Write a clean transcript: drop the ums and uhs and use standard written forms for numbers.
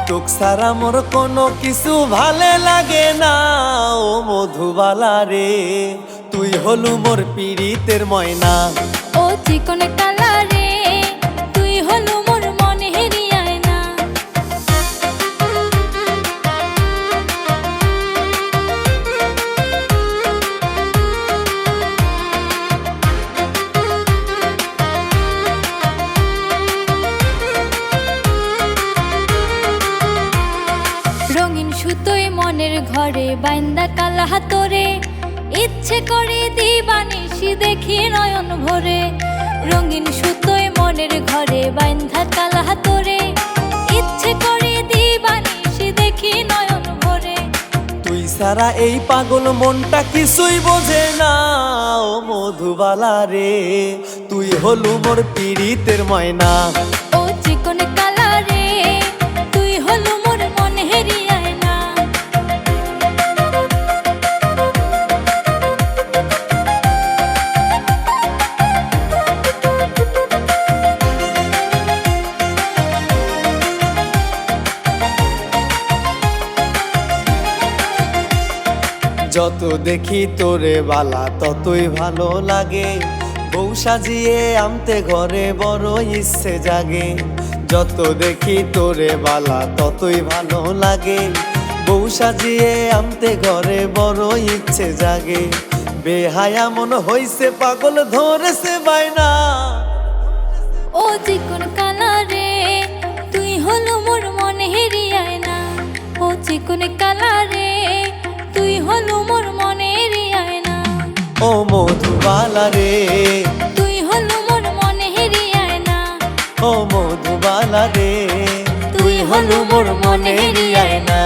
তোক সারা মোর কোনো কিছু ভালে লাগে না। ও মধুবালা রে, তুই হলু মোর পীড়িতের ময়না। ও চিকন কালা রে, তুই হলু মোর মনে হেরিয়ায় না। রঙিন সুতোয় মনের ঘরে বাইন্দা কালা হাতরে, ইচ্ছে করে দিবানিশি দেখি নয়ন ভরে। রঙিন সুতোয় মনের ঘরে বাইন্ধা কালা হাতরে, ইচ্ছে করে দিবানিশি দেখি নয়ন ভরে। তুই সারা এই পাগল মনটা কিছুই বোঝে না। ও মধুবালা রে, তুই হলু মোর পীড়িতের ময়না। ও চিকন কালা রে, তুই হলু মোর মন হেরিয়ায় না। যত দেখি তোরে বালা ততই ভালো লাগে। বউ সাজিয়ে আনতে ঘরে বড় ইচ্ছে জাগে। যত দেখি তোরে বালা ততই ভালো লাগে। বউ সাজিয়ে আনতে ঘরে বড় ইচ্ছে জাগে। বেহায়া মন হইছে পাগল ধরেছে বাইনা। ও চিকন কালা রে, তুই হলু মোর মন হেরিয়ায় না। ও চিকন কালা রে, তুই হলু মোর মন হেরিয়ায় না। ও মধুবালা রে, তুই হলু মোর মন হেরিয়ায় না। ও মধুবালা রে, তুই হলু মোর মনে হেরিয়ায় না।